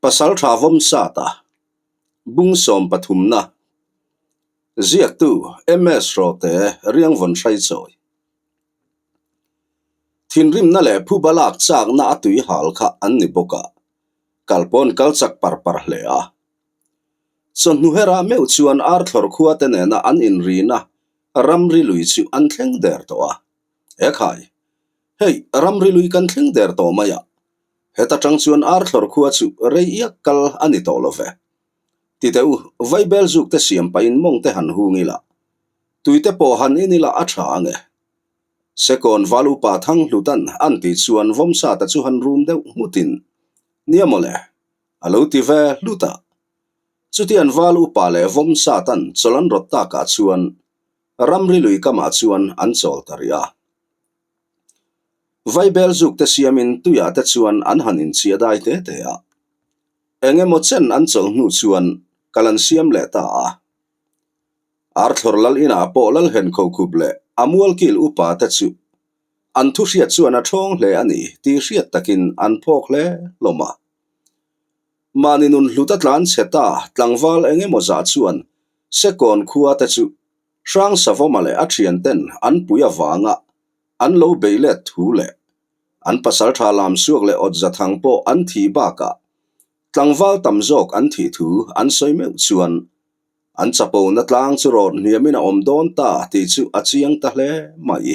pasal thavom sata bung som pathumna ziak tu ms rote riang von thai choi thinrim na le phu balak chak na atui hal kha an ni boka kalpon kalchak par hle a chon nu hera meu chuan ar thlor khuwa te ne na an in ri na ramri lui chu an thleng der to a e khai hei ramri lui kan thleng der to maya heta tang chuan ar thlor khuwa chu rei yak kal ani to love ti teu vaibel zuk te siam pa in mong te han hu ngila tuite po han inila a tha ange sekon valu pa thang lutan an ti chuan vom sa ta chu han room deuh mutin niamole alo ti ve luta chutian valu pa le vom sa tan cholan rot ta ka chuan ramri lui kama chuan an chol taria vaibel zuk te siamin tuya te chuan an hanin chia dai te te a enge mo chen an chol nu chuan kalan siam le ta a ar thlor lal ina po lal hen kho khup le amual kil upa te chu an thu hriat chuan a thong hle ani ti hriat takin an phok hle loma maninun hlutatlan cheta tlangwal enge mo za chuan sekon khuwa te chu rang savomale a thian ten an puya wanga an lo beile thu le an pasal tha lam suak le ot zathang po an thi ba ka tlangwal tamjok an thi thu an soimeu chuan an chapo na tlang chu ron niamina om don ta ti chu achiang ta hle mai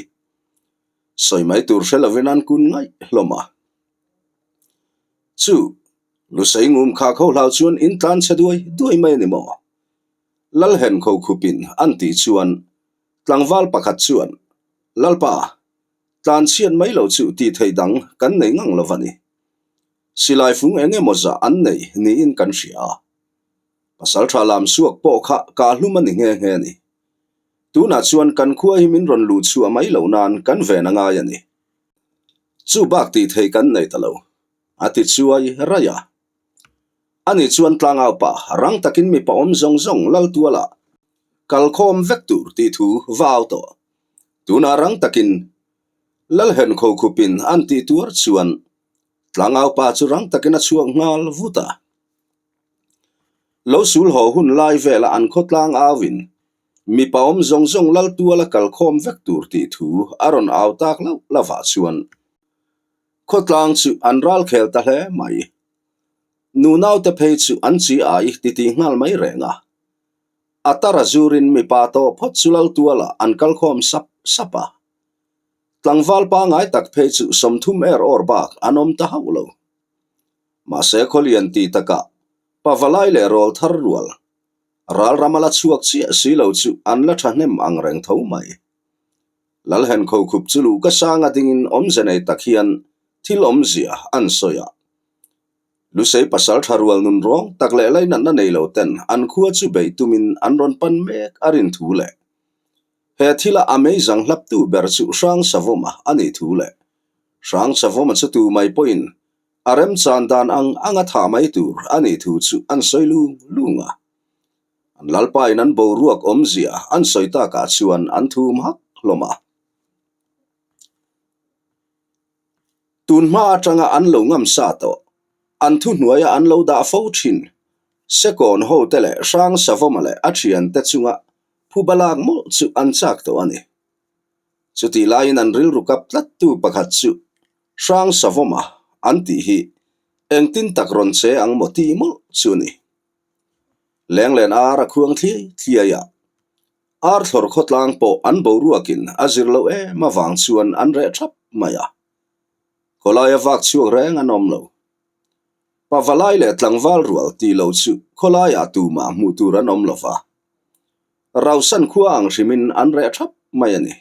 soimai tur hrelovin an kun ngai hloma chu lusei ngum kha kho hlau chuan in tlan cheduai duai mai ni mo lal hen kho khupin an ti chuan tlangwal pakhat chuan lalpa tlan chian mai lo chu ti theidang kan nei ngang lovani silai fung enge moza an nei ni in kan ria pasal thalam suak po kha ka hlumani nge ni tuna chuan kan khua himin ron lu chu mai lo nan kan ve na nga yani chu bak ti thei kan nei talo ati chuai raya ani chuan tlangau pa rang takin mi pa om zong zong lal tuala kalkhom vektur ti thu vaw to tuna rang takin lal hen kho khupin an ti tur chuan tlangau pa chu rang takin a chuang ngal vuta lo sul ho hun lai vela an khotlang awin mi pa om zong zong lal tuala kalkhom vektur ti thu aron aw tak lo lava chuan khotlang chu an ral khel ta hle mai nu nau te phei chu an chi ai ti ti ngal mai renga atara zurin mi pa to phot chulal tuala an kalkhom sapa tlangwal pa ngai tak phei chu somthum or bak anom ta haulo ma se kholian ti taka pavalai le rol thar rual ral ramala chuak chi silo chu an la thahnem ang reng tho mai lal hen kho khup chulu ka sanga dingin om zenei takhian thil om zia an soya lusei pasal tharual nun rong takle lai na nei lo ten an khuwa chu bei tumin an ron pan mek arin thule he thila amazing hlap tu ber chu rang savoma ani thule rang savoma chu tu mai point arem chan dan anga tha mai tur ani thu chu an soilu lunga an lalpai nan bo ruak om zia an soita ka chuan an thum hak loma tun ma atanga an lo ngam sa to an thu hnuaya an lo da fo thin sekon ho tele rang savomale achian te chunga phubalak mo chu an chak to ani chuti lain an ril rukap tlat tu pakhat chu rang savoma an ti hi engtin takron che ang moti mo chuni lenglen ara khuang thliaya ar thlor khotlang po an bo ruakin azir lo mawang chuan an re thap maya kolaya vak chuak reng anom lo pavalai le tlangwal rual ti lo chu kholaya tu ma mu tur anom lova rausan khuang rimin an re thap mayani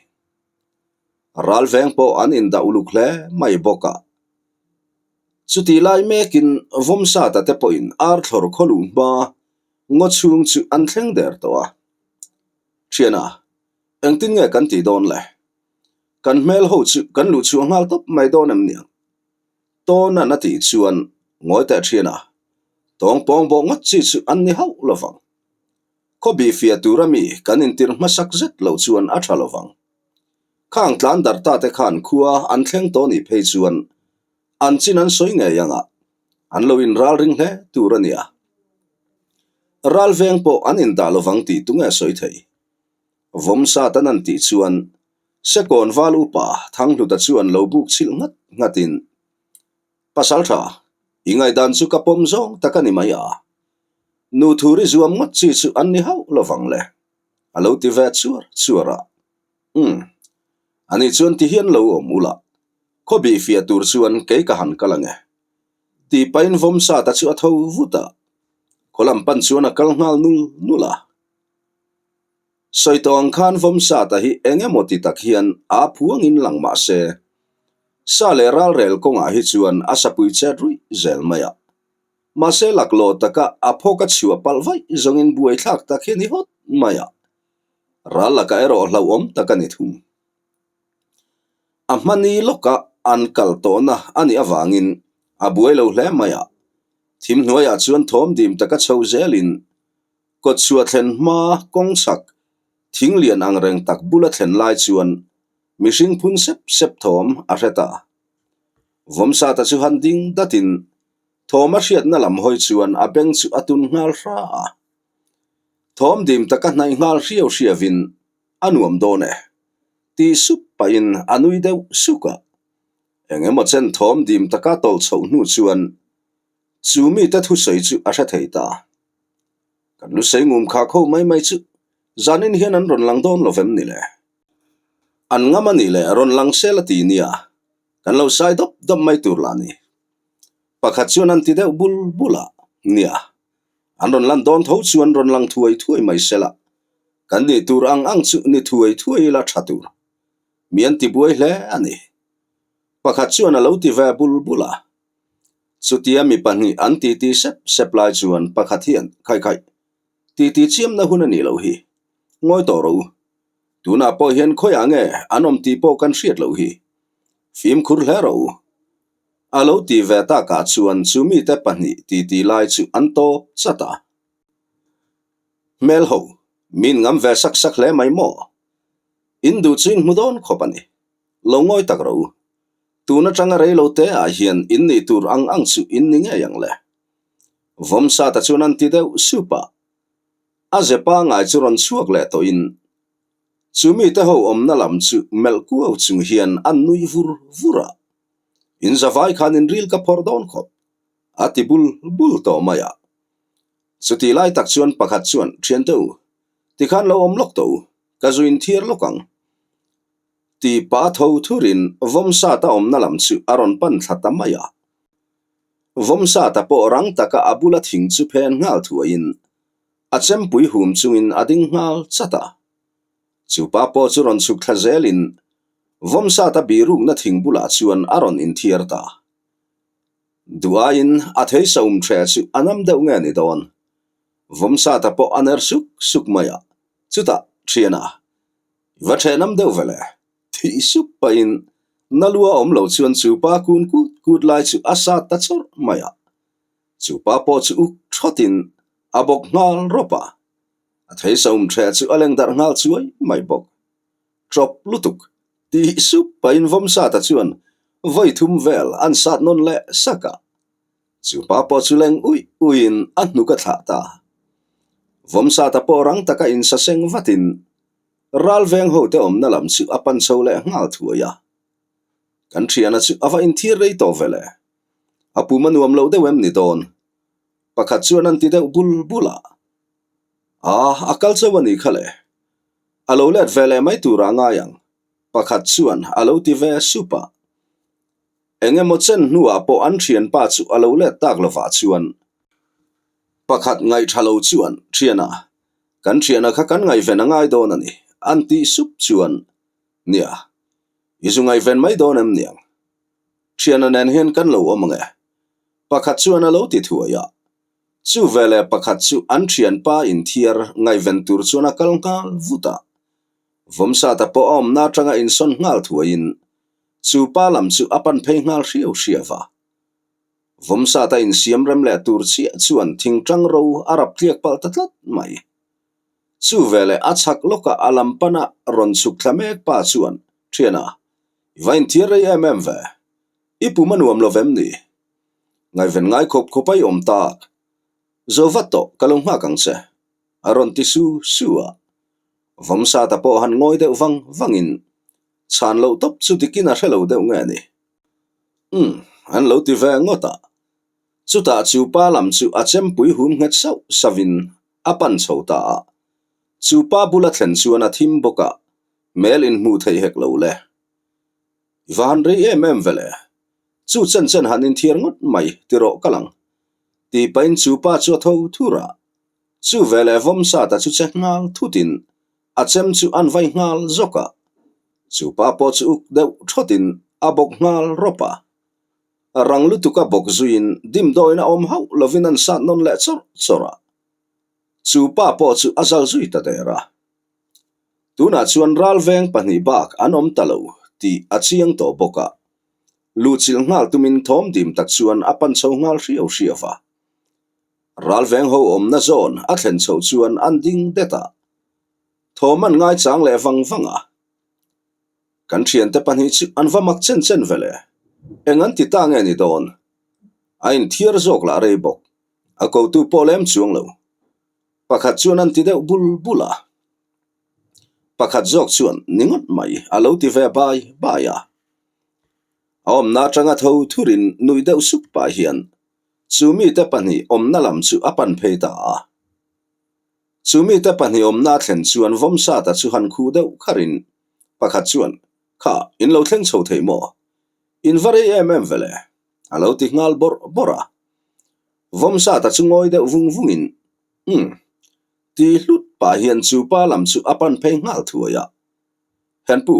ral veng po an in da uluk hle mai boka chuti lai mekin vomsa ta te point ar thlor kholu ba ngo chung chu an thleng der to a chiana engtin nge kan ti don le kan mel ho chu kan lu chu ngal top mai don em niang to na ti chuan ngoi ta chiana tong pong bo ngot chi chu an ni hau lovang ko bi fia turami kan in tir masak zet lo chuan a thalovang khang tlan dar ta te khan khuwa an thleng to ni phei chuan an chin an soi nge yanga an lo in ral ring hle turania ral veng po an in da lovang ti tunga soi thei vom sa tan an ti chuan sekon valu pa thang lu ta chuan lo buk chil ngatin pasal tha ingai dan chu kapom zong takani maya nu thuri zuam ngot chi chu an ni hau lovang le alo ti ve chuara ani chuan ti hian lo omula khobi fia tur chuan ke ka han kalange ti pain vom sa ta chu atho vuta kolam pan chuan a kal ngal nula soitong khan vom sa ta hi enge moti tak hian a phuang in langma se sa le ral rel konga hi chuan asapui chatri zel maya ma se laklo taka aphoka chua palvai zongin buai thak ta kheni hot maya ral laka ero hlawom takani thum amani loka an kalto na ani awangin abuai lo hle maya thim hnuaya chuan thom dim taka chho zelin kot chua thlen ma kong chak thing lian ang reng tak bula thlen lai chuan mihring phun sep thom a hreta vom sa ta chu han ding datin thoma hriat na lam hoi chuan a beng chu atun ngal hra thom dim taka hnai ngal hriavin anuam done ti sup pain anui deuh suka engemaw chen thom dim taka tol chho hnu chuan chumi ta thu sei chu a hra thei ta kan lu sei ngum kha kho mai chu zanin hian an ron lang don lovem ni le an ngama ni le ron lang sela ti nia kan lo sai dop mai tur la ni pakhat chuan an ti deuh bula nia an ron lan don tho chuan ron lang thuai mai sela kan ni tur ang chu ni thuai la thatur mian ti buai hle ani pakhat chuan a lo ti ve bula chutia mi pahni an ti sep lai chuan pakhat hian khai ti chiam na hun ani lo hi ngoi to ro tuna po hian khoi ange anom ti po kan hriat lo hi phim khur hle ro alo ti ve ta ka chuan chumi te pahni ti lai chu an to chata mel ho min ngam ve sak hle mai mo indu chin mudon khopani lo ngoi tak ro tuna tanga rei lo te a hian in ni tur ang chu in ni nge yang le vom sa ta chuan an ti deuh supa a zepa ngai chu ron chuak le to in chumi te ho om na lam chu mel ku chung hian an nui vura in zawai khan in ril ka phordon khop ati bul to maya chuti lai tak chuan pakhat chuan thian to ti khan lo om lok to ka zuin thiar lokang ti pa tho thurin vom sa ta om na lam chu aron pan thata maya vom sa ta po rang taka abula thing chu phen ngal thuain achem pui hum chungin ading ngal chata chu pa po chu ron chuk thazelin vom sa ta biruk na thing bula chuan aron in thiar ta duain a thei saum thre chu anam deuh nge ni don vom sa ta po aner suk maya chuta thiana va thenam deuh vele thi sup pain nalua om lo chuan chu pa kun kut lai chu asa ta chor maya chu pa po chu thotin abok ngal ropa a thei saum thre chu aleng dar ngal chuai mai bok drop lutuk ti sup pain vom sa ta chuan voi thum vel an sat non le saka chu pa po chu leng uin an nu ka tha ta vom sa ta po rang taka in sa seng vatin ral veng ho te om na lam chu apan chho le ngal thuaya kan thiana chu ava in thir rei to vele apu manuam lo deuem ni don pakhat chuan an ti deuh bula akal chawani khale alo let vele mai tura nga yang pakhat chuan alo ti ve supa engemaw chen hnuah po an thian pa chu alo let tak lova chuan pakhat ngai thalo chuan thiana kan thiana kha kan ngai ven angai don ani an ti sup chuan nia izungai ven mai don em niang thiana nen hian kan lo omange pakhat chuan alo ti thuaya chu vele pakhat chu an thian pa in thiar ngai ven tur chuan a kal ngal vuta vom sa ta po om na tanga in son ngal thuain chu pa lam chu apan phei ngal hriawa vom sa ta in siam rem le tur chi chuan thing tang ro arab tliak pal tatlat mai chu vele achak loka alam pana ron chuk thlamek pa chuan thiana vain thiar rei ve ipu manuam lovem ni ngai ven ngai khop khopai om tak zovato kalong ha kang se aron ti suwa vom sa ta po han ngoi deuh vangin chan lo top chu tikin a hrelo deuh nge ni an lo ti ve ngota chuta chu pa lam chu achem pui hum nget sau savin apan chhota chu pa bula thlen chuan a thim boka mel in mu thei hek lo le van ri vele chu chen hanin thiar ngot mai tiro kalang ti pain chu pa chu tho thura chu vele vom sa ta chu che ngal thutin achem chu an vai ngal zoka chu pa po chu deuh thotin abok ngal ropa rang lu tuka bok zuin dim doina om hau lovinan sa non le chora chu pa po chu azal zui ta dera tuna chuan ral veng pani bak an om talo ti achiang to boka lu chil ngal tumin thom dim tak chuan apan chho ngal riawa ral veng ho om na zon a thlen chho chuan an ding deta thoman ngai chang le vanga kan thian te pani chu an vamak chen vele engan ti ta nge ni don ain thiar zok la rei bok a ko tu polem chuang lo pakhat chuan an ti deuh bula pakhat zok chuan ningot mai alo ti ve baya om na tanga tho thurin nui deuh suk pa hian chumi te pani om na lam chu apan pheita chumi te pani om na thlen chuan vom sa ta chu han khu deuh kharin pakhat chuan kha in lo thlen chho thei mo in vari vele alo ti ngal bora vom sa ta chu ngoi deuh vungin ti hlut pa hian chu pa lam chu apan phei ngal thuaya hen pu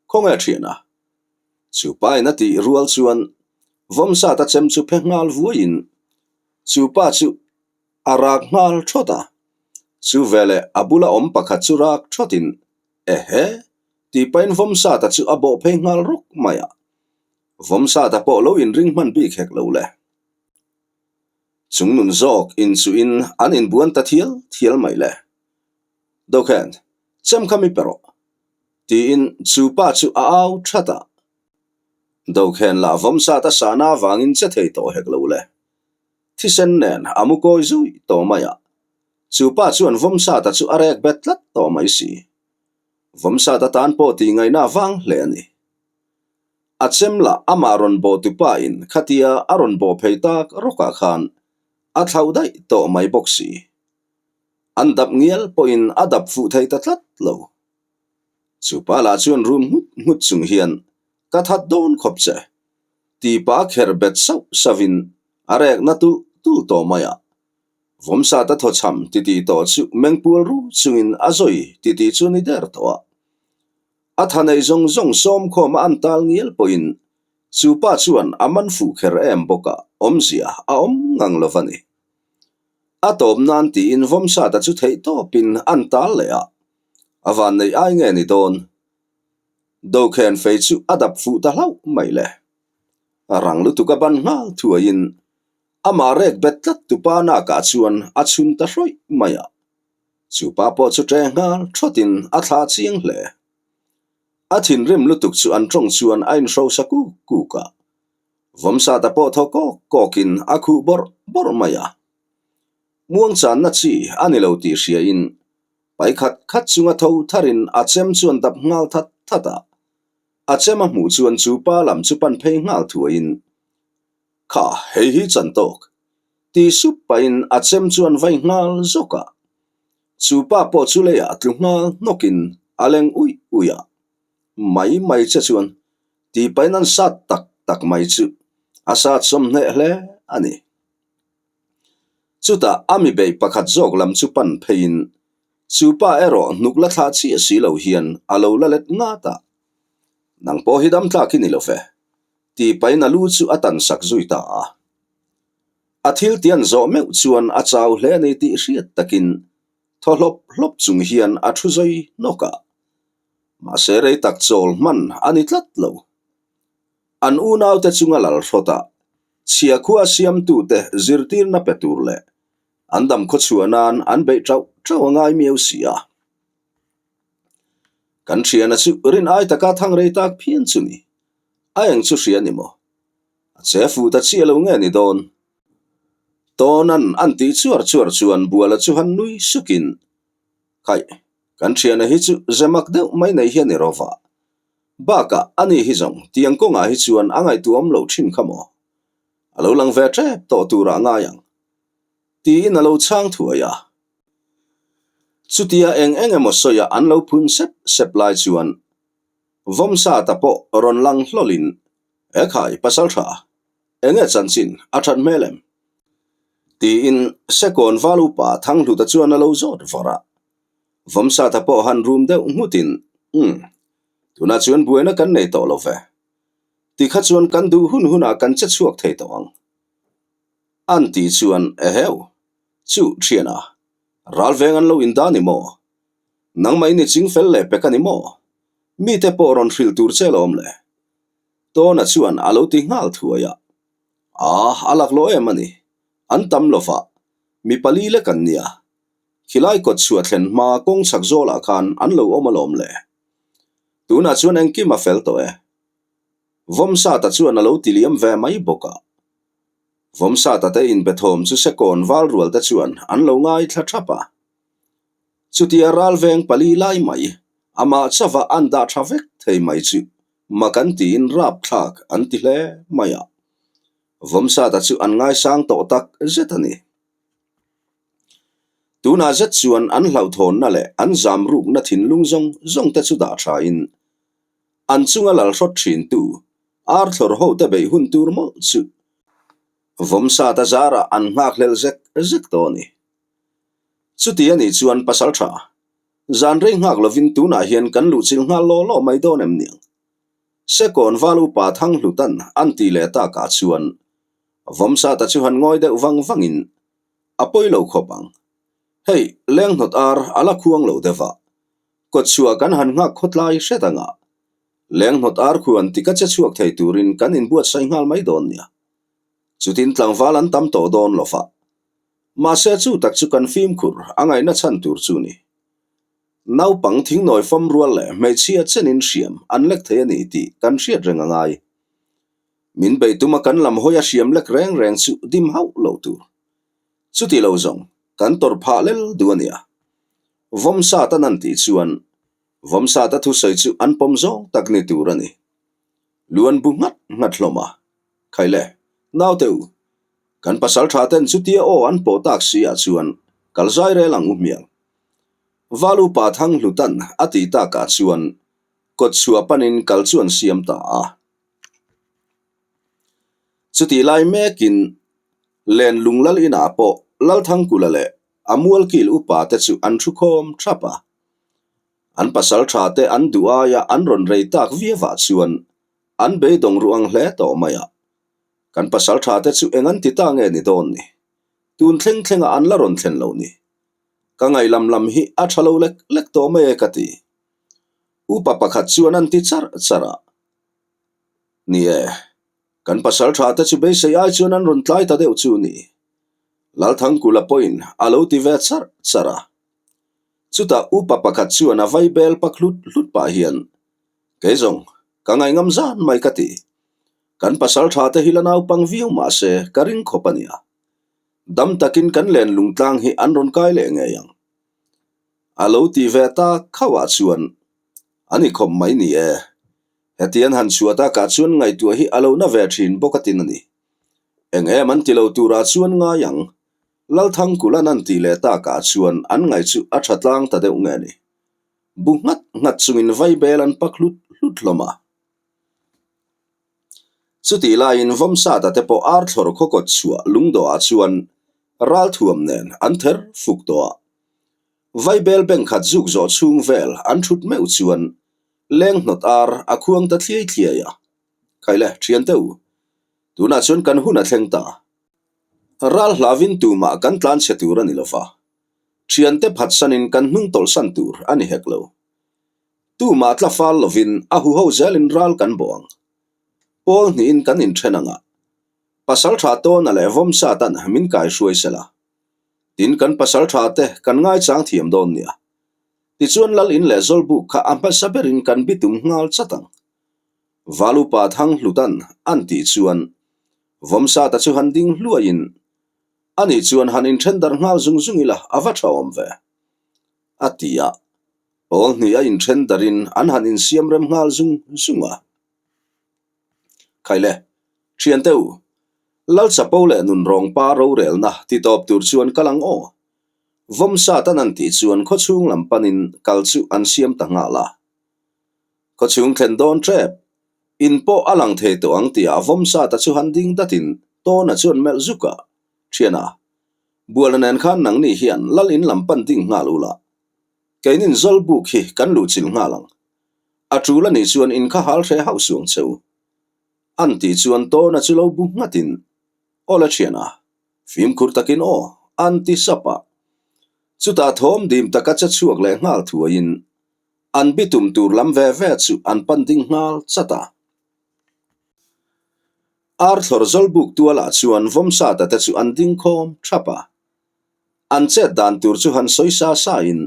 khonga thiana chu pa na ti rual chuan vom sa ta chem chu phe ngal vuin chu pa chu arak ngal thota chu vele abula om pakhat chu rak thotin ti pain vom sa ta chu abo phei ngal ruk maya vom sa ta po lo in ring man bi khek lo le chung nun zok in chu in an in buan ta thial mai le dokhan chem khami pero ti in chu pa chu au thata dokhan la vom sa ta sana wangin che thei to hek lo le thisen nen amukoi zui to maya chu pa chuan vom sa ta chu arek betlat to mai si vom sa ta tan po ti ngai na wang le ani achem la amaron bo tu pa in khatia aron bo pheitak roka khan a thlaudai to mai boxi andap ngial po in adap fu thei ta tlat lo chu pa la chuan room hut chung hian ka that don khopche ti pa kher bet savin arek na tu to maya vom sa ta tho cham ti to chu mengpul ru chungin azoi ti chu ni der to a thanei zong som khoma an tal ngial po in chu pa chuan aman fu kher em boka omzia a om ngang lovani atom nan ti in vom sa ta chu thei to pin an tal le avan nei ai nge ni don do khen fei chu adap fu ta hlau mai le arang lu tu ka ban ngal thuain amarek betlat tu pa na ka chuan achun ta hroi maya chu pa po chu tre ngal thotin a thla chiang hle athin rim lutuk chu an tong chuan ain ro saku ka vom sa ta po tho kokin akhu bor maya muang chan na chi anilo ti ria in pai khat chunga tho tharin achem chuan dap ngal thata achema mu chuan chu pa lam chu pan phei ngal thuain kha hei hi chan tok ti sup pain achem chuan vai ngal zoka chu pa po chu le ya tlu ngal nokin aleng uya mai che chuan ti pain an sat tak mai chu asa chom ne hle ani chuta ami be pakhat zok lam chu pan phein chu pa ero nukla tha chi si lo hian alo la let nga ta nang po hidam tla ki ni lo fe ti pain alu chu atan sak zui ta athil tian zo meu chuan a chaw hle nei ti hriat takin tholop chung hian a thu zoi noka ma se rei tak chol man ani tlat lo an unaw te chunga lal rota chia khua siam tu te zirtir na petur le andam kho chuanan an be trau ngai mieu sia kan thiana chu rin ai taka thang rei tak phian chuni ayang chu hria ni mo che fu ta chi lo nge ni don tonan anti chuar chuan buala chu han nui sukin kai kan thiana hi chu zemak deuh mai nei hian ni rova baka ani hi zong tiang ko nga hi chuan angai tuam lo thin khamo alo lang ve trep to tura nga yang ti in alo chang thuaya chutia eng emo soya anlo phun sep lai chuan vomsa tapo ron lang hlolin ekhai pasal tha enge chanchin athan melem ti in sekon valu pa thang lu ta chuan alo zot vora vomsa tapo han room de mutin tuna chuan buena kan nei to lo ve ti kha chuan kan du hun kan che chuak thei to ang an ti chuan heu chu thiana ral veng an lo in da ni mo nang mai ni ching fel le pekani mo mi te po ron hril tur chelom le to na chuan alo ti ngal thuaya alak lo emani an tam lofa mi pali le kan nia khilai kot chua thlen ma kong chak zola khan an lo omalom le tuna chuan engki ma fel to vomsa ta chuan alo tiliam ve mai boka vomsa ta te in bethom chu sekon wal rual ta chuan an lo ngai thla thapa chutia ral veng pali lai mai ama chawa anda thavek thei mai chu makan ti in rap thak an ti hle maya vomsa ta chu an ngai sang to tak zetani tuna zet chuan an hlau thon na le an zam ruk na thin lungzong zong te chu da tha in an chunga lal hrot thin tu ar thlor ho te bei hun tur mo chu vomsa ta zara an ngak hlel zek to ni chuti ani chuan pasal tha zan rei ngak lovin tuna hian kan lu chil nga lo mai don em niang sekon valu pa thang hlutan an ti le ta ka chuan vomsa ta chu han ngoi de wangin apoi lo khopang hei leng not ar ala khuang lo dewa ko chua kan han nga khotlai hretanga leng not ar khuan tika che chuak thei turin kan in buat sai ngal mai don nia chutin tlang walan tam to don lofa ma se chu tak chu kan film khur angai na chan tur chu ni nau pang thing noi fom rual le mai chia chenin siam an lek thei ani ti kan hriat renga ngai min bei tuma kan lam hoya siam lek reng chu dim hau lo tur chuti lo zong kan tor pha lel duania vomsa ta nan ti chuan vomsa ta thu sei chu an pom zo takni turani luan bu ngat hloma khaile naw teu kan pasal tha ten chutia o an po tak sia chuan kalzai re lang umiang valu pa thang hlutan ati ta ka chuan kot chua panin kal chuan siam ta chuti lai mekin len lunglal ina po lal thang kulale amual kil upa te chu an thu khom thapa an pasal tha te an du'a ya an ron rei tak viawa chuan an be dong ruang hle to maya kan pasal tha te chu engan ti ta nge ni don ni tun thleng an la ron thlen lo ni ka ngai lam hi a thalo lek to me kati upa pakhat chuan an ti chara ni kan pasal tha te chu be se ai chuan an ron tlai ta deuh chu ni lal thang kula point alo ti ve chara chuta upa pakhat chuan a vai bel paklut hlut pa hian kezong ka ngai ngam zan mai kati kan pasal tha te hilanau pang viu ma se karing khopania dam takin kan len lungtlang hi an ron kai le nge yang alo ti ve ta khawa chuan ani khom mai ni hetian han chuata ka chuan ngai tu hi alo na ve thin bokatin ani man tilo tura chuan nga yang lal thang kula nan ti le ta ka chuan an ngai chu a thatlang ta deuh nge ni bu ngat chungin vai bel an paklut hlut loma chuti lain vomsa ta te po ar thlor khokot chua lungdo a chuan ral thuam nen an ther fuk to vai bel beng khat zuk zo chung vel an thut meu chuan leng not ar a khuang ta thliai ya khaile thian teu tuna chuan kan huna thleng ta ral hlavin tu ma kan tlan chetur ani lofa thian te phat sanin kan hnung tol san tur ani heklo tu ma tla fal lovin a hu ho zelin ral kan boang pol ni in kan in thenanga pasal tha to na le vomsa tan min kai hruai sela tin kan pasal tha te kan ngai chang thiam don nia ti chuan lal in le zol bu kha amba saberin kan bitum ngal chatang valu pa thang hlutan an ti chuan vomsa ta chu handing hluain ani chuan han in thendar ngal zungila awa tha om ve atia ol ni a in thendarin an han in siam rem ngal zunga khaile thian teu lal chapo le nun rong pa ro rel na ti top tur chuan kalang o vom sa tan an ti chuan kho chung lam panin kalchu an siam ta nga la kho chung thlen don trep in po alang the to ang tia vom sa ta chu han ding datin to na chuan mel zuka thiana bualanen khan nang ni hian lal in lam pan ding nga lula kainin zol bu khi kan lu chil nga lang atula ni chuan in kha hal the hau suang cheu an ti chuan to na chu lo bu ngatin ola thiana phim khur takin o an ti sapa chuta thom dim taka cha chuak le ngal thuain an bitum tur lam ve ve chu an pan ding ngal chata Arthur zolbuk tuala chuan vom sa ta chu an ding khom thapa an che dan tur chu han soisa sa in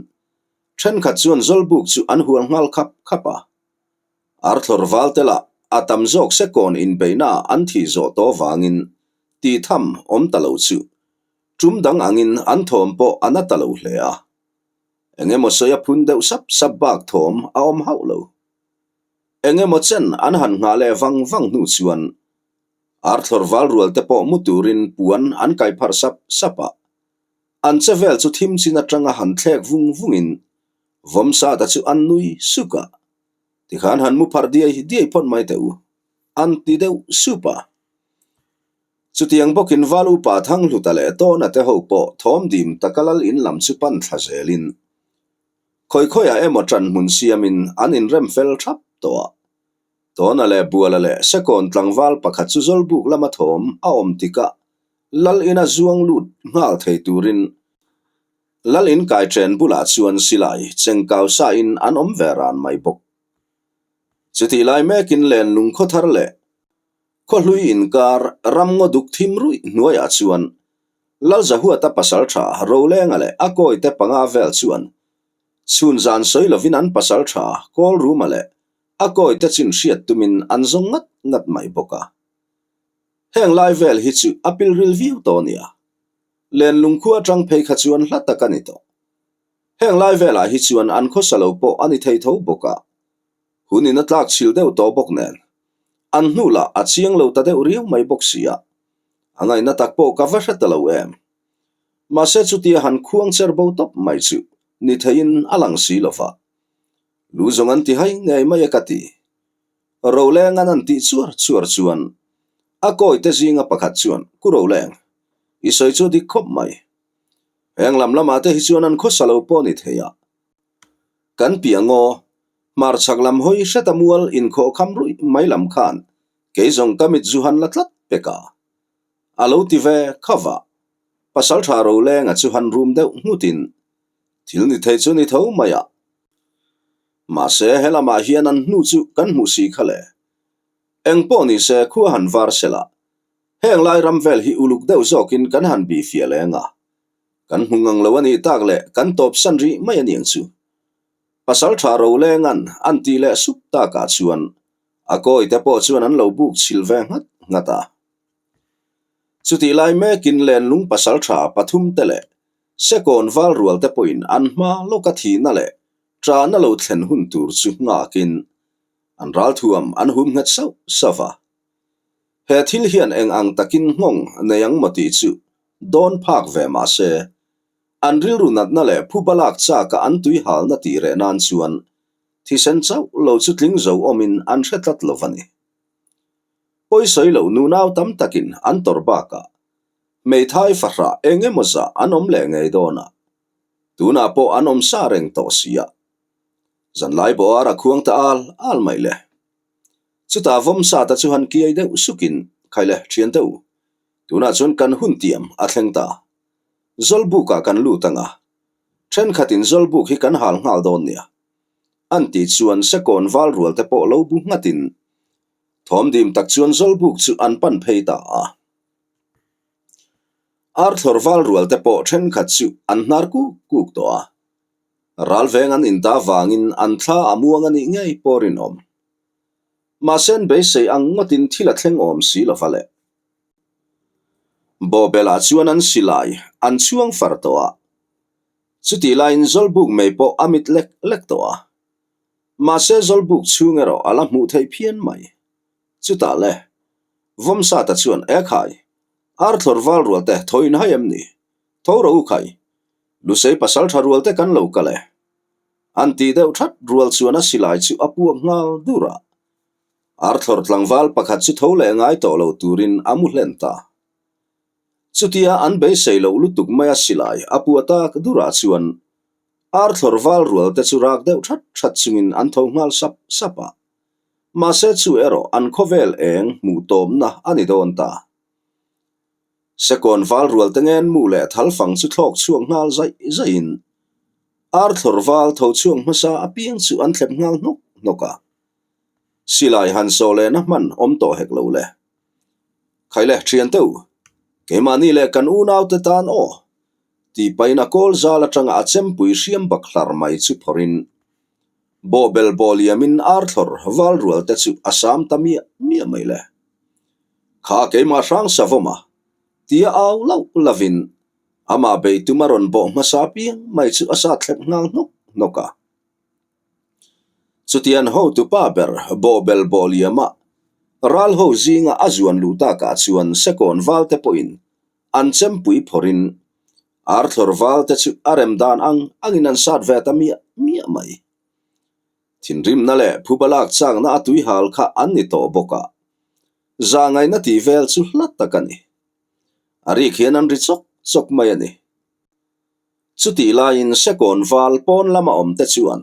then khat chuan zolbuk chu an hual ngal khapa Arthur valtela atam jok se kon in beina an thi zo to wangin ti tham om talo chu tum dang angin an thom po anatalo hlea engemaw soya phun deuh sap bak thom a om haulo engemaw chen an han nga le wang nu chuan Arthur val rual te po muturin puan an kai phar sapa an chevel chu thim china tanga han thlek vungin vom sa ta chu an nui suka ti khan han mu phar diai pon mai teu an ti deuh supa chutiang bokin valu pa thang hlutale to na te ho po thom dim takalal in lam chu pan thlazelin khoi a emo tran mun siamin an in rem fel thap to na le buala le sekon tlangwal pakhat chu zolbuk lama thom a om tika lal ina zuang lut ngal thei turin lal in kai tren bula chuan silai chengkau sa in an om veran mai bok chuti lai mekin len lung khothar le kho hlui in kar ram ngo duk thim rui nuai a chuan lal zahua ta pasal tha ro lenga le akoi te panga vel chuan chun zan soi lovin an pasal tha kol room ale akoi te chin hriat tumin an zong ngat mai boka heng lai vel hi chu apil ril view to nia len lung khua tang phei kha chuan hlata kanito heng lai vela hi chuan an kho salo po ani thei tho boka hunin atlak chil deuh to bok nen an hnula a chiang lo ta deuh riu mai bok sia angai na tak po ka va hretalo em ma se chu tia han khuang cher bo top mai chu ni thein alang si lova lu zong an ti hai ngai mai akati ro leng an ti chuar chuan akoi te zinga pakhat chuan ku ro leng isoi chu di khop mai heng lam lama te hi chuan an kho salo po ni theya kan piango mar chaklam hoi setamual in kho khamrui mai lam khan ke zong kamit zuhan latlat peka alo ti ve khava pasal tha ro leng a chu han room deuh hmutin thil ni thei chu ni tho maya ma se helama hian an hnu chu kan hmu si khale eng po ni se khu han var sela heng lai ram vel hi uluk deuh zokin kan han bi fia lenga kan hungang lawani tak le kan top sanri mai aniang chu pasal tha ro lengan an ti le sup ta ka chuan akoi te po chuan an lo buk chilve ngata chuti lai mekin len lung pasal tha pathum tele sekon val rual te poin an ma loka thi na le tra na lo thlen hun tur chu nga kin an ral thuam an hum ngat sau sawa he thil hian eng ang takin ngong neyang moti chu don phak ve ma se an ril runat na le phubalak cha ka an tui hal na ti re nan chuan thi sen chau lo chu tling zo omin an hretlat lovani poi soi lo nu naw tam takin an torba ka mei thai fahra engemoza an om le ngei dona tuna po an om sa reng to sia zan lai bo ara khuang ta al mai le chuta vom sa ta chu han ki ai deuh sukin khaile thian deuh tuna chon kan hun tiam a thleng ta zolbuka kan lu tanga then khatin zolbuk hi kan hal ngal don nia an ti chuan sekon val rual te po lo bu ngatin thom dim tak chuan zolbuk chu an pan phei ta Arthur val rual te po then khat chu an hnar kuk to ral veng an in da wangin an thla amuang ani ngei porin om ma sen be sei ang ngotin thila thleng om si lo vale bo bela chuan an silai an chuang far towa chuti lain zolbuk mei po amit lek towa ma se zolbuk chungero ala mu thei phian mai chuta le vomsa ta chuan e khai arthur wal rual te thoin hayam ni thoro u khai lu sei pasal tha rual te kan lo ka le an ti deuh that rual chuan a silai chu apuak ngal dura arthur tlangwal pakhat chu tho le ngai to lo turin amu hlenta chutia an be sei lo lutuk maya silai apuata dura chuan arthur wal rual te chu rak deuh that chungin an tho ngal sapa ma se chu ero an khovel eng mu tom na ani don ta sekon wal rual tengen mu le thalfang chu thlok chuang ngal zain arthur wal tho chuang masa apiang chu an thlep ngal noka silai han so le na man om to hek lo le khaile thian teu ke mani le kan u nau te tan o ti paina kol zala tanga achem pui siam baklar mai chu phorin bobel boliamin arthur wal rual te chu asam tamia mai le kha ke ma sang savoma tia au lau lavin ama be tumaron bo masapi mai chu asa thlep ngal noka chutian ho tu pa ber bobel boliama ral ho zinga azuan luta ka chuan sekon valte point an chempui phorin arthur valte chu arem dan angin an sat veta mi mai thinrim na le phubalak chang na atui hal kha an ni to boka zangai na ti vel chu hlat takani ari khian an ri chok mai ani chuti lain sekon val pon lama om te chuan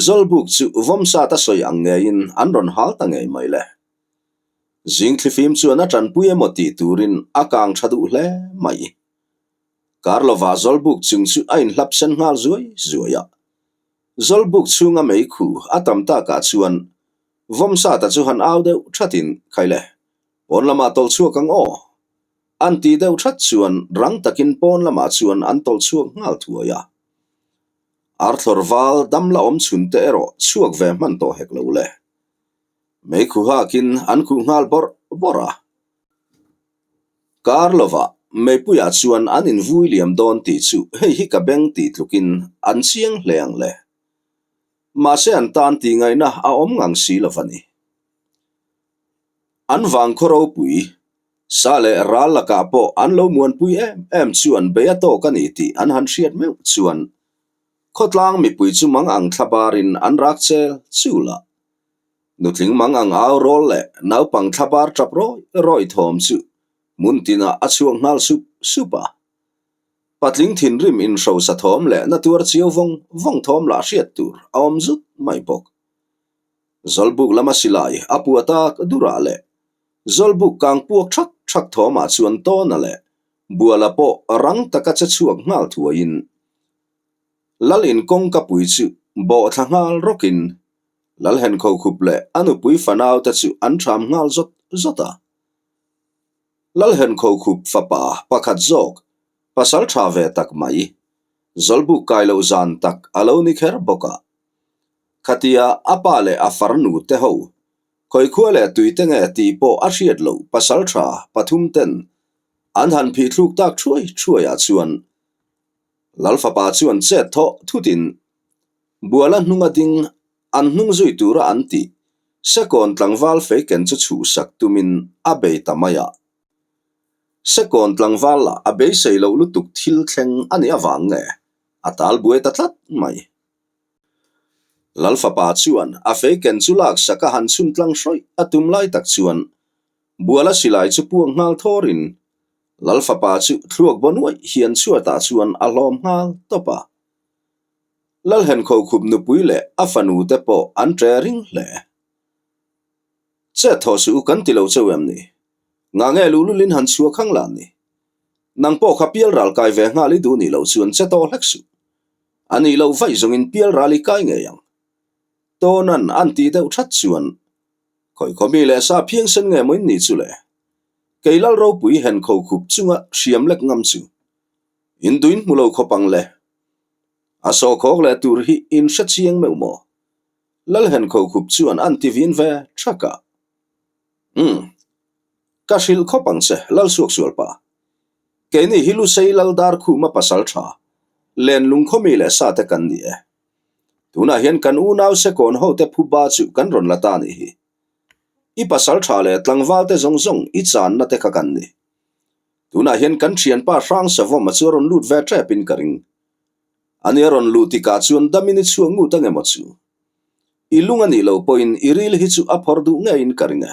zolbuk chu vomsa ta soi angein an ron hal ta ngei mai le zingthlifim chuan a tran pui emoti turin akang thadu hle mai karlova zolbuk chung chu ain hlap sen ngal zuaya zolbuk chunga mei khu atam ta ka chuan vomsa ta chu han au deuh thatin khaile pon lama tol chuakang o an ti deuh that chuan rang takin pon lama chuan an tol chuak ngal thuaya arthur wal damla om chun te ero chuak ve man to hek lo le mei khu hakin an khu ngal bora karlova mei puya chuan an in vuiliam don ti chu hei hi ka beng ti tlukin an chiang hleng le ma se an tan ti ngai na a om ngang si lovani an wang khoro pui sale ral ka po an lo muan pui em chuan be to kani ti an han hriat meu chuan khotlang mi pui chu mang ang thlabarin an rak chel chula nutling mang ang aw rol le nau pang thlabar trap roi thom chu muntina achuang nal supa patling thin rim in ro sa thom le na tur chiu vong thom la hriat tur awm zut mai bok zolbuk lama silai apuata dura le zolbuk kang puak thak thoma chuan to na le buala po rang taka cha chuak ngal thuain lalin kong ka pui chu bo thangal rokin lal hen kho khup le anu pui fanau ta chu an tham ngal zota lal hen kho khup fapa pakhat zok pasal thave tak mai zolbuk kailo zan tak alo ni kher boka khatia apale afarnu te ho khoi khuale tuitenge ti po a hriat lo pasal tha pathum ten an han phi thluk tak thuai a chuan lalfa pa chuan che tho thutin buala hnunga ding an hnung zui tura anti sekon tlangwal feken chu sak tumin abei tamaya sekon tlangwal la abei sei lo lutuk thil thleng ani awang nge atal buai ta tlat mai lalfa pa chuan a feken chulak saka han chun tlang hroi atum lai tak chuan buala silai chu puang ngal thorin lalfa pa chu thluak bonwai hian chuata chuan alom ngal topa lal hen kho khup nu puile afanu te po an trering le che tho su kan ti lo chewem ni nga nge lululin han chua khang la ni nang po kha pial ral kai ve nga li du ni lo chuan che to hleksu ani lo vai zong in pial rali kai nge yang tonan an ti deuh that chuan khoi khomi le sa phiang sen nge moin ni chu le keilal ro pui hen kho khup chunga hriam lek ngam chu induin mulo khopang le aso khok le tur hi in sha chiang meu mo lal hen kho khup chuan an ti vin ve thaka ka shil khopang che lal suak sual pa ke ni hilu seilal dar khu ma pasal tha len lung khomi le sa te kan ni e tuna hian kan u naw se kon ho te phu ba chu kan ron lata ni hi I pasal tha le tlangwal te zong zong I chan na te kha kan ni tuna hian kan thian pa rang savom ma chu ron lut ve tre pin karing ani ron luti ka chuan damini chuangu tange mo chu ilunga ni lo point iril hi chu aphor du nge in karinga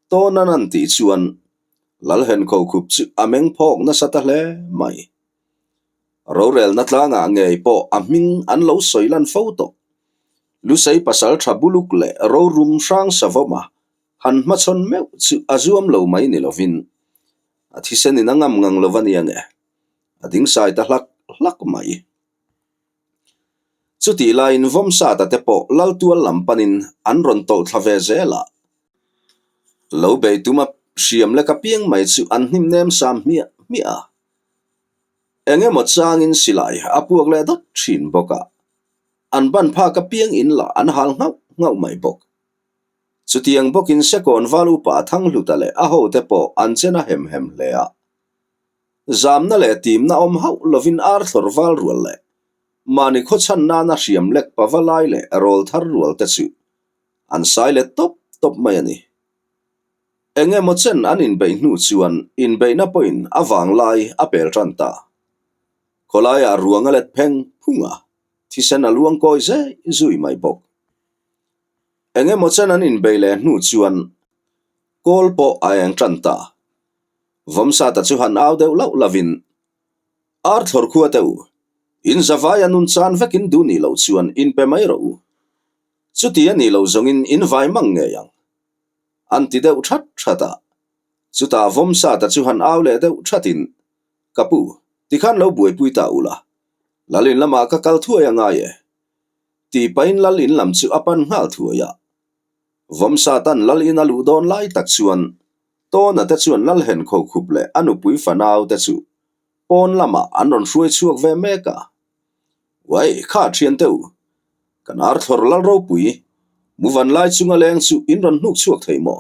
to nanan ti chuan lalhen kho khup chu ameng phok na sata hle mai rorel na tlanga nge po aming an lo soilan photo lu sei pasal thabuluk le ro rum sang savoma han ma chon meu chu azuam lo mai ni lovin athisen in angam ngang lovani ange ading sai ta hlak mai chuti la in vom sa ta te po lal tual lampanin an ron tol thlave zela lo be tuma siam le ka piang mai chu an hnim nem sam mia enge mo changin silai apuak le dot thin boka an ban pha ka piang in la an hal ngau mai bok chutiang bokin sekon valu pa thang lutale a ho te po an chena hem le a zamna le tim na om hau lovin ar thor val rual le mani kho chan na na siam lek pavalai le rol thar rual te chu an sai le top mai ani enge mo chen an in be nu chuan in be na point awang lai apel tranta kholaya ruanga let pheng phunga thisen aluang koi ze zui mai bok enge mo chen an in be le nu chuan kol po ayang tranta vomsa ta chu han au deuh lau lavin ar thor khuwa teu in zavaya nun chan vekin du ni lo chuan in pe mai ro chuti ani lo zongin in vai mang nge yang anti deuh thata chuta vomsa ta chu han au le deuh thatin kapu tikhan lo buai puita ula lalin lama ka kal thuaya nga ye ti pain lalin lam chu apan ngal thuaya vomsa tan lalin alu don lai tak chuan to na te chuan lal hen kho khup le anu pui fanau te chu pon lama anon hruai chuak ve meka wai kha thian teu kanar thor lal ro pui muwan lai chunga leng chu in ron hnuk chuak theimo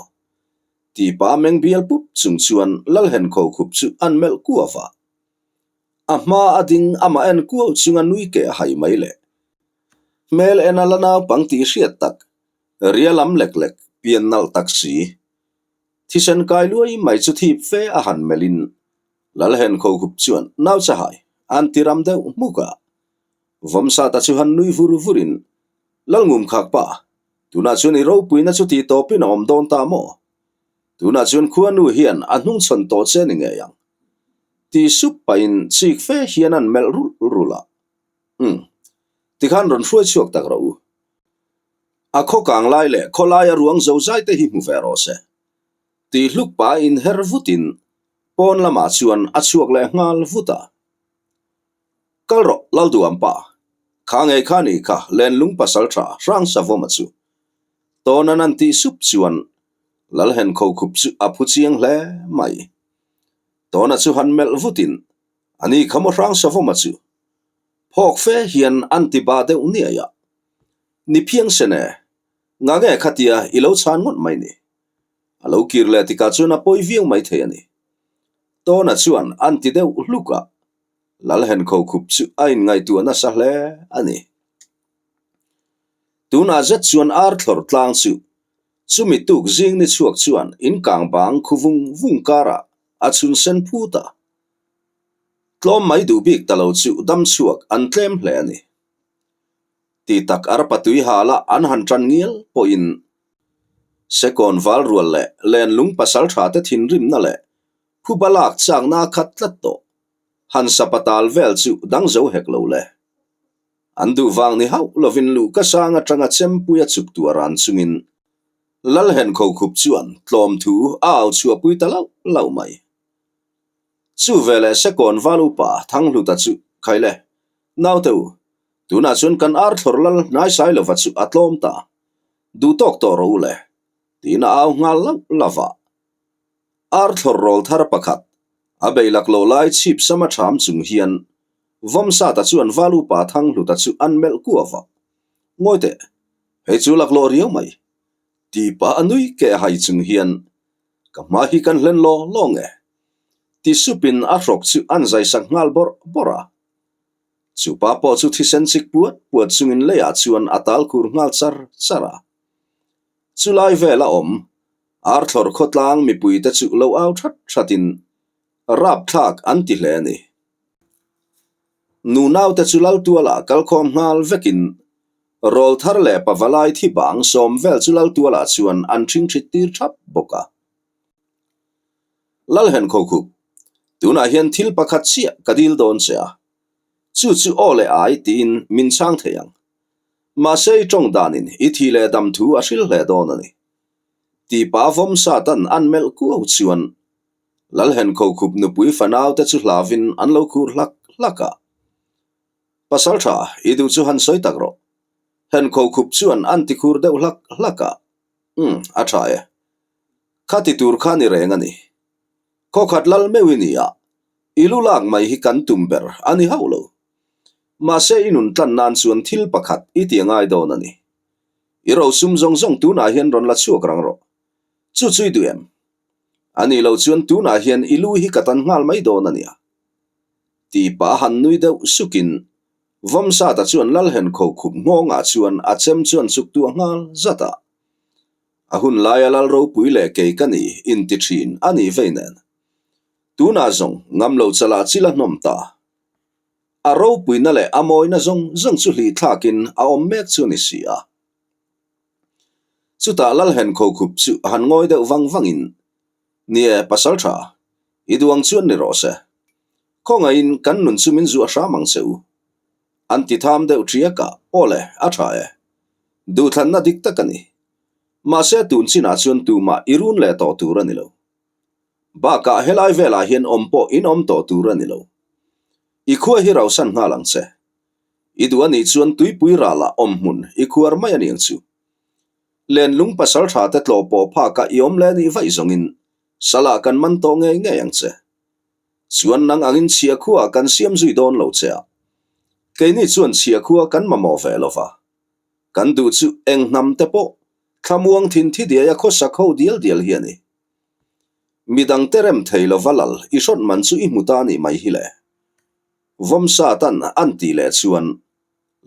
ti pa meng bial pup chung chuan lal hen kho khup chu an mel kuawa ama ading ama en kuo chunga nui ke hai mai le mel enalana pangti hriat tak rialam lek pian nal taksi thisen kai luai mai chu thip fe a han melin lal hen kho khup chuan naw cha hai an tiram deuh muka vomsa ta chu han nui vurin lal ngum khak pa tuna chuan I ro puina chu ti to pin om don ta mo tuna chuan khuanu hian anung chon to chen nge yang ti sup pain chik fe hian an mel rula tikhan ron hruai chuak tak ro a kho kang lai le kholaya ruang zo zai te hi mu vero se ti hluk pa in hervutin pon lama chuan a chuak le ngal vuta kalro laldu ampa khangai khani kha len lung pasal tha rang savoma chu tonan an ti sup chuan lal hen kho khup chu aphu chiang hle mai tona chu han mel vutin ani khamo rang savoma chu phok fe hian anti ba de unia ya ni phiang sene nga nge khatia ilo chan ngot mai ni alo kirle tika chuna poi vieng mai the ani tona chuan anti de luka lal hen kho khup chu ain ngai tu na sa hle ani tuna zet chuan ar thlor tlang chu chumi tuk jing ni chuak chuan in kang bang khuvung vungkara achun sen phuta tlom mai du bik talo chu dam chuak an tlem hle ani ti tak ar patui hala an han tran ngil poin sekon val rual le len lung pasal tha te thin rim na le phubalak chang na khat tlat to han sapatal vel chu dang zo hek lo le andu wang ni hau lovin lu ka sanga tanga chempuya chuk tu aran chungin lal hen kho khup chuan tlom thu aw chua pui ta lau mai chu vele sekon valu pa thang lu ta chu khaile naw teu tuna chun kan ar thor lal nai sai lova chu atlom ta du tok to ro le tina aw ngal lava ar thor rol thar pakhat abeilak lo lai chip sama tham chung hian vomsa ta chuan valu pa thang lu ta chu an mel kuawa ngoite he chu lak lo riau mai ti pa anui ke hai chung hian ka ma hi kan len lo longe ti supin a rok chu an zai sak ngal bora chu pa po chu thi sen chik puat chungin leya chuan atal kur ngal chara chulai vela om ar thlor khotlang mi pui te chu lo au thatin rap thak an ti hle ni nu nau te chulal tuala kalkhom ngal vekin rol thar le pavalai thi bang som vel chulal tuala chuan an thing thit tir thap boka lal hen khoku tuna hian thil pakhat chia kadil don cha chu ole ai tin min chang theyang ma sei tong danin I thi le dam thu a hril hle don ani ti pa vom satan an mel ku chuan lal hen khokup nu pui fanau te chu hlavin an lo khur laka pasal tha idu chu han soi takro hen khokup chuan an ti khur deuh laka a tha e khati tur khani rengani ko khat lal mewinia ilulak mai hi kan tumber ani haulo ma se inun tlan nan chuan thil pakhat I tiangai don ani iro sum zong tu na hian ron la chuak rangro chui duem ani lo chuan tu na hian ilu hi katan ngal mai don ania ti pa han nui deuh sukin vom sa ta chuan lal hen kho khup ngonga chuan a chem chuan chuk tu ngal zata ahun laya lal ro puile ke kani in ti thin ani veinen tu na zong ngam lo chala chila nom ta a ro puina le amoi na zong chu hli thlakin a om mek chu ni sia chuta lal hen kho khup chu han ngoi deuh wangin nie pasal tha iduang chuan ni ro se khonga in kan nun chumin zu a hra mang seu an ti tham deuh triaka ole a tha e du than na dik takani ma se tun china chuan tu ma irun le to tur ani lo ba ka helai vela hian ompo in om to tur ani lo I khua hi rau san nga lang che idu ani chuan tuipui rala om mun I khuar mai ani ang chu len lung pasal tha te tlo po pha ka iom le ni vai zongin sala kan man to nge yang che chuan nang angin chia khua kan siam zui don lo che ke ni chuan chia khua kan ma mo ve lova kan du chu eng nam te po thamuang thin thi dia ya kho sakho dial hi ani midang terem thailo valal I shot man chu I mutani mai hi le vom satan anti le chuan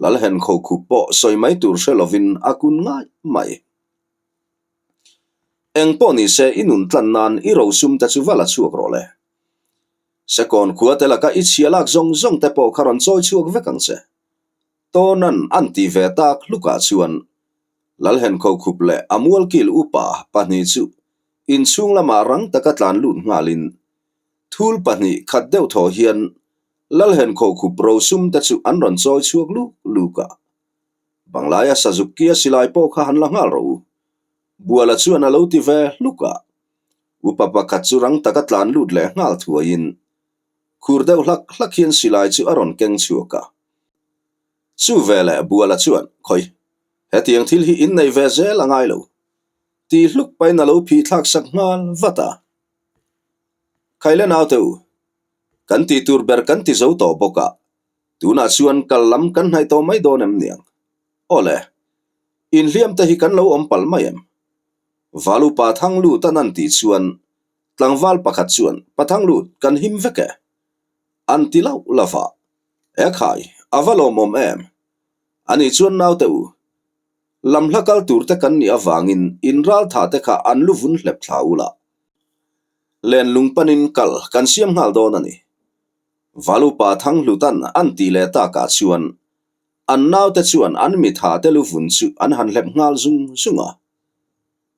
lal hen kho khu po soi mai tur shelovin akun ngai mai eng po ni se inun tlan nan I ro sum ta chu vala chuak ro le sekon khuatela ka ichialak zong te po kharon choi chuak vekang che tonan anti ve tak luka chuan lal hen kho khup le amual kil upa pani chu in chung lama rang takatlan lut ngalin thul pani khat deuh tho hian lal hen kho khup ro sum ta chu an ron choi chuak luka banglaya sazukia silai po kha han la ngal ro buala chuan alo ti ve luka upapa kachurang takatlan lut le ngal thuain khurdeu hlak hian silai chu aron keng chuaka chu vele buala chuan khoi hetiang thil hi in nei ve zel angai lo ti hluk pai na lo phi thak sak ngal vata khailen auto kan ti tur ber kan ti zo to boka tuna chuan kallam kan hai to mai donem niang ole in hliam te hi kan lo om pal mayem valu pa thang lu tanan ti chuan tlangwal pakhat chuan pathang lu kan him veke an ti lau lava e khai avalo mom em ani chuan nau te u lam hlakal tur te kan ni awangin inral tha te kha an lu vun hlep thlaula len lungpanin kal kan siam ngal don ani valu pa thang lutan an ti le ta ka chuan an nau te chuan an mi tha te lu vun chu an han hlep ngal zunga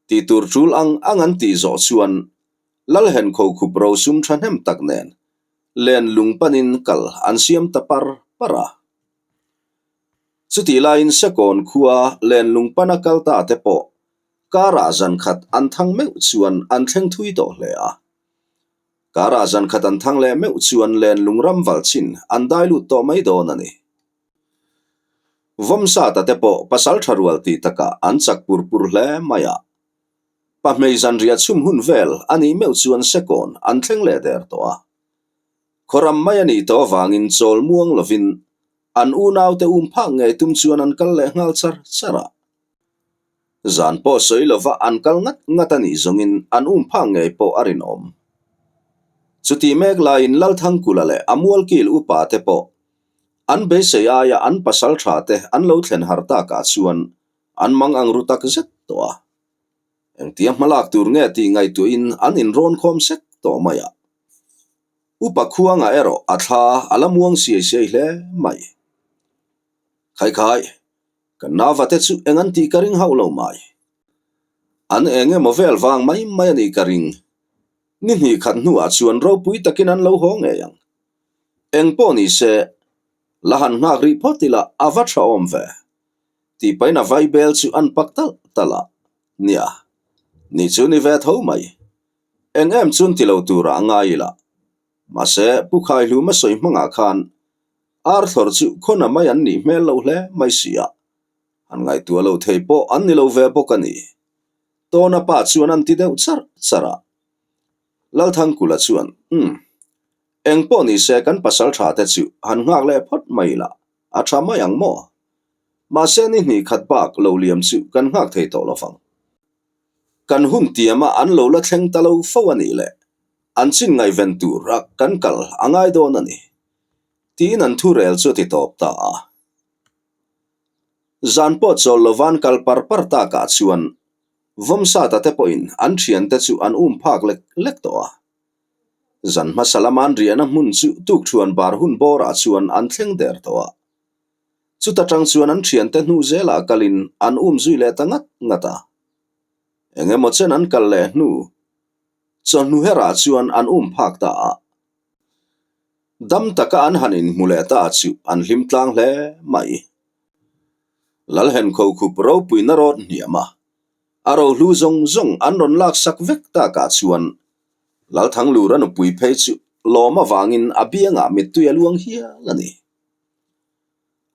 ti tur tul an ti zo chuan lal hen kho khup ro sum thanem tak nen len lungpanin kal an siam tapar para chuti lain sekon khua len lungpana kal ta te po kara zan khat an thang meu chuan an thleng thui to hle a kara zan khat an thang le meu chuan len lungram walchin an dai lu to mai don ani vomsa ta te po pasal tharual ti taka an chak pur hle maya pa mei zan ria chum hun vel ani meu chuan sekon an thleng le der to a khoram mai ani to wangin chol muang lovin an u nau te phang nge tum chuan an kal le ngal chara zan po soi lova an kal ngat ani zongin an phang nge po arin om chuti mek la in lal thang kula le amwal kil upa te po an be se ya an pasal tha te an lo thlen har ta ka chuan an mang ang rutak zet to a eng tiam malak tur nge ti ngai tu in an in ron khom sek to maya upa khuanga ero atha alamuang si se hle mai khai khai kan na va te chu engan ti karing haulo mai an enge movel wang mai mai ni karing ni ni khat nu a chuan ro pui takin an lo ho nge yang eng po ni se lahan nga ri photila avatra om ve ti paina vai bel chu an paktal tala nia ni chu ni ve tho mai eng em chun ti lo tura nga ila ma se pu khai lu ma soi manga khan ar thor chu khona mai an ni mel lo hle mai sia an ngai tu lo thei po an ni lo ve po kani to na pa chuan an ti deuh char chara lal thang kula chuan eng po ni se kan pasal tha te chu han ngak le phot mai la a tha mai ang mo ma se ni ni khat bak lo liam chu kan ngak thei to lo fang kan hun tiama an lo la thleng ta lo fo ani le an chin ngai ven tu rak kan kal angai don ani tin an thu rel chu ti top ta a zan po chol lowan kal par par ta ka chuan vomsa ta te po in an thian te chu an phak lek lek to a zan ma salaman riana mun chu tuk thuan bar hun bora chuan an thleng der to a chu ta tang chuan an thian te nu zela kalin an zui le tangat ngata enge mo chen an kal le nu chon nu hera chuan an phak ta a dam taka an hanin mule ta chu an hlim tlang hle mai lal hen kho khup ro pui na rot niama aro lu zong zong an ron lak sak vek ta ka chuan lal thang lu ran pui phei chu loma wangin abianga mittuya luang hia lani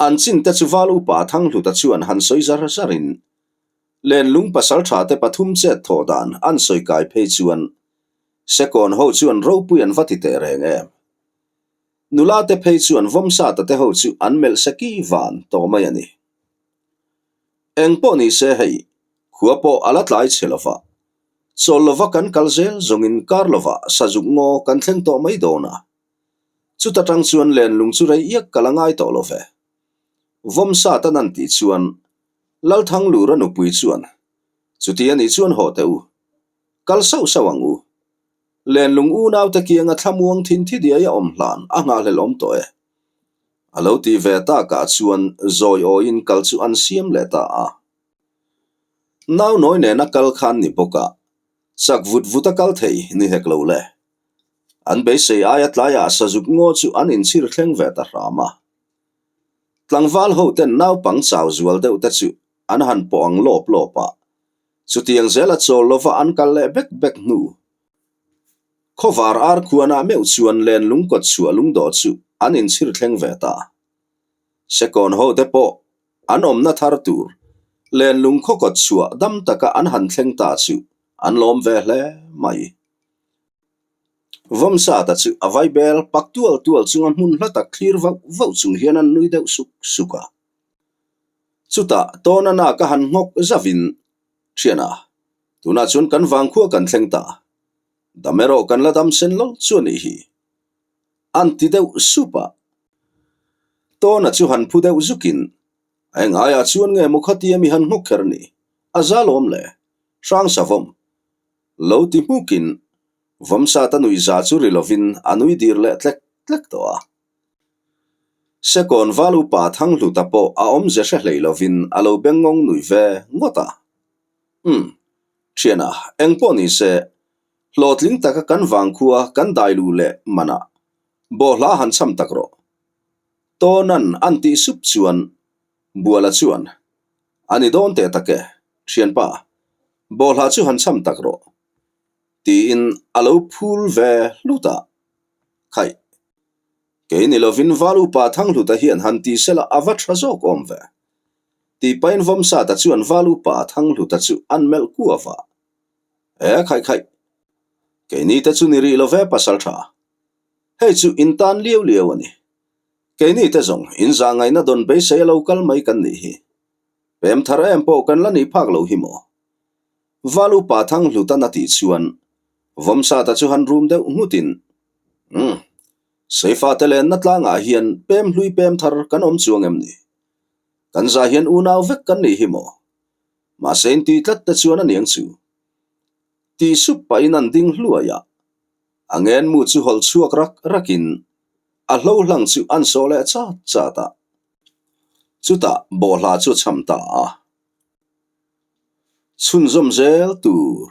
an chin te chu walu pa thang lu ta chuan han soi zar zarin len lung pasal tha te pathum che thodan an soi kai phei chuan sekon ho chuan ro pui an vati te reng em nula te phei chuan vomsa ta te ho chu an mel saki van to mai ani eng po ni se hei khuapo alatlai chelowa cholova kan kalzel zongin karlova sajuk ngo kan thleng to mai dona chuta tang chuan len lung chu rei yak kalangai to love vomsa ta nan ti chuan lal thang lu ran upui chuan chuti ani chuan ho teu kal sau sawangu len lung u naw ta kianga thlamuang thin thi dia ya om hlan anga le lom to e alo ti ve ta ka chuan zoi o in kal chu an siam le ta a naw noi ne na kal khan ni poka sak vut vuta kal thei ni hek lo le an be se ayat la ya sajuk ngo chu an in sir thleng ve ta rama tlangwal ho ten naw pang chaw zual deuh ta chu an han po ang lop lopa chutiang zela chol lova an kal le bek bek nu khovar ar khuana meu chuan len lung kot chu alung do chu an in sir thleng ve ta sekon ho te po an om na thar tur len lung khokot chua dam taka an han thleng ta chu an lom ve hle mai vomsa ta chu avai bel paktual tual chungan hun hla tak clear vau chung hian an nui deuh suk suka chuta tona na ka han ngok zavin thiana tuna chun kan wang khua kan thleng ta damero kan la dam sen lo chuani hi an ti deuh supa tona chu han phu deuh zukin eng aya chuan nge mukhati mi han ngok kherni azalom le sang savom lo ti mukin vomsa ta nui za chu rilovin anui dir le tlek tlek to a sekon valu pa thang lu ta po a om je she hleilovin alo bengong nui ve ngota thiana eng po ni se hlotling taka kan wang khua kan dai lu le mana bo hla han cham takro tonan anti sup chuan buala chuan ani don te take thian pa bo hla chu han cham takro ti in alo phul ve luta khai ke ni lovin valu pa thang luta hian han ti sela avatra zo kom ve ti pain vomsa ta chuan valu pa thang luta chu an mel kuwa khai khai ke ni ta chu ni ri lo ve pasal tha hei chu in tan liu liu ani ke ni te zong in za ngai na don be se local mai kan ni hi pem thar em po kan la ni phak lo hi mo valu pa thang luta na ti chuan vomsa ta chu han room de ngutin Seifa telen na tlanga hian pem hlui pem thar kan om chuang em ni. Kan za hian unaw vek kan ni hi mo. Ma sen ti tlat te chuan aniang chu. Ti sup pa in an ding hluaya. Angen mu chu hol chuak rakin. A hlo hlang chu an so le cha ta. Chuta bo hla chu cham ta. Chun zom zel tur.